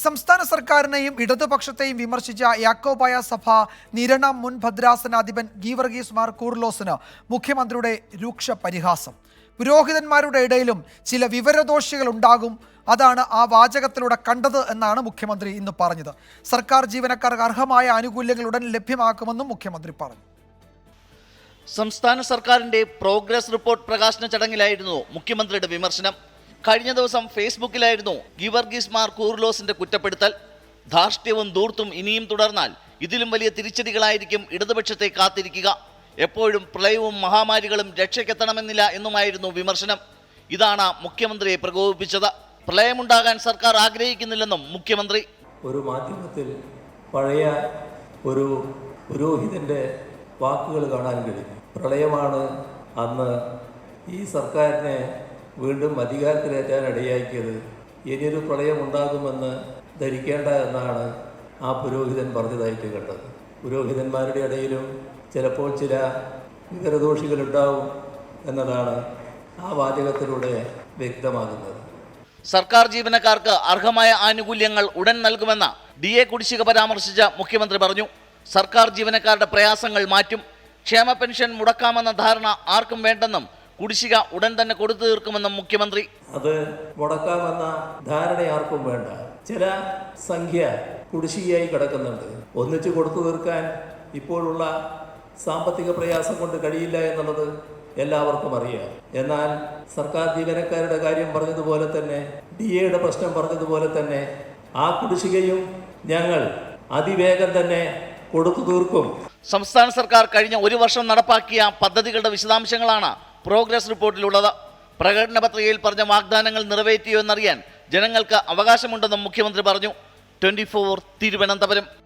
സംസ്ഥാന സർക്കാരിനെയും ഇടതുപക്ഷത്തെയും വിമർശിച്ച യാക്കോബായ സഭ നിരണം മുൻ ഭദ്രാസനാധിപൻ ഗീവർഗീസ് മാർ കൂർലോസിന് മുഖ്യമന്ത്രിയുടെ രൂക്ഷ പരിഹാസം. പുരോഹിതന്മാരുടെ ഇടയിലും ചില വിവരദോഷികൾ ഉണ്ടാകും, അതാണ് ആ വാചകത്തിലൂടെ കണ്ടത് എന്നാണ് മുഖ്യമന്ത്രി ഇന്ന് പറഞ്ഞത്. സർക്കാർ ജീവനക്കാർക്ക് അർഹമായ ആനുകൂല്യങ്ങൾ ഉടൻ ലഭ്യമാക്കുമെന്നും മുഖ്യമന്ത്രി പറഞ്ഞു. സംസ്ഥാന സർക്കാരിന്റെ പ്രോഗ്രസ് റിപ്പോർട്ട് പ്രകാശന ചടങ്ങിലായിരുന്നു മുഖ്യമന്ത്രിയുടെ വിമർശനം. കഴിഞ്ഞ ദിവസം ഫേസ്ബുക്കിലായിരുന്നു ഗീവർഗീസ് മാർ കൂർലോസിന്റെ കുറ്റപ്പെടുത്തൽ. ധാർഷ്ട്യവും ധൂർത്തും ഇനിയും തുടർന്നാൽ ഇതിലും വലിയ തിരിച്ചടികളായിരിക്കും ഇടതുപക്ഷത്തെ കാത്തിരിക്കുക. എപ്പോഴും പ്രളയവും മഹാമാരികളും രക്ഷയ്ക്കെത്തണമെന്നില്ല എന്നുമായിരുന്നു വിമർശനം. ഇതാണ് മുഖ്യമന്ത്രിയെ പ്രകോപിപ്പിച്ചത്. പ്രളയമുണ്ടാകാൻ സർക്കാർ ആഗ്രഹിക്കുന്നില്ലെന്നും മുഖ്യമന്ത്രി. ഒരു മാധ്യമത്തിൽ പഴയ ഒരു പുരോഹിതന്റെ വാക്കുകൾ കാണാൻ കഴിയും. പ്രളയമാണ് അന്ന് ഈ സർക്കാരിനെ വീണ്ടും അധികാരത്തിലേറ്റാൻ ഇടയാക്കിയത്. ഇനിയൊരു പ്രളയം ഉണ്ടാകുമെന്ന് ധരിക്കേണ്ട എന്നാണ് ആ പുരോഹിതൻ പറഞ്ഞതായിട്ട് കണ്ടത്. പുരോഹിതന്മാരുടെ ഇടയിലും ചിലപ്പോൾ ചില വിവരദോഷികളുണ്ടാവും എന്നതാണ് ആ വാചകത്തിലൂടെ വ്യക്തമാകുന്നത്. സർക്കാർ ജീവനക്കാർക്ക് അർഹമായ ആനുകൂല്യങ്ങൾ ഉടൻ നൽകുമെന്ന DA കുടിശ്ശിക പരാമർശിച്ച മുഖ്യമന്ത്രി പറഞ്ഞു. സർക്കാർ ജീവനക്കാരുടെ പ്രയാസങ്ങൾ മാറ്റും. ക്ഷേമ പെൻഷൻ മുടക്കാമെന്ന ധാരണ ആർക്കും വേണ്ടെന്നും കുടിശ്ശിക ഉടൻ തന്നെ കൊടുത്തു തീർക്കുമെന്നും മുഖ്യമന്ത്രി. അത് മുടക്കാമെന്ന ധാരണ ആർക്കും വേണ്ട. ചില സംഖ്യ കുടിശ്ശികയായി കിടക്കുന്നുണ്ട്. ഒന്നിച്ച് കൊടുത്തു തീർക്കാൻ ഇപ്പോഴുള്ള സാമ്പത്തിക പ്രയാസം കൊണ്ട് കഴിയില്ല എന്നുള്ളത് എല്ലാവർക്കും അറിയാം. എന്നാൽ സർക്കാർ ജീവനക്കാരുടെ കാര്യം പറഞ്ഞതുപോലെ തന്നെ, DAയുടെ പ്രശ്നം പറഞ്ഞതുപോലെ തന്നെ ആ കുടിശ്ശികയും ഞങ്ങൾ അതിവേഗം തന്നെ കൊടുത്തു തീർക്കും. സംസ്ഥാന സർക്കാർ കഴിഞ്ഞ ഒരു വർഷം നടപ്പാക്കിയ പദ്ധതികളുടെ വിശദാംശങ്ങളാണ് പ്രോഗ്രസ് റിപ്പോർട്ടിലുള്ളത്. പ്രകടന പത്രികയിൽ പറഞ്ഞ വാഗ്ദാനങ്ങൾ നിറവേറ്റിയോ എന്നറിയാൻ ജനങ്ങൾക്ക് അവകാശമുണ്ടെന്നും മുഖ്യമന്ത്രി പറഞ്ഞു. 24 തിരുവനന്തപുരം.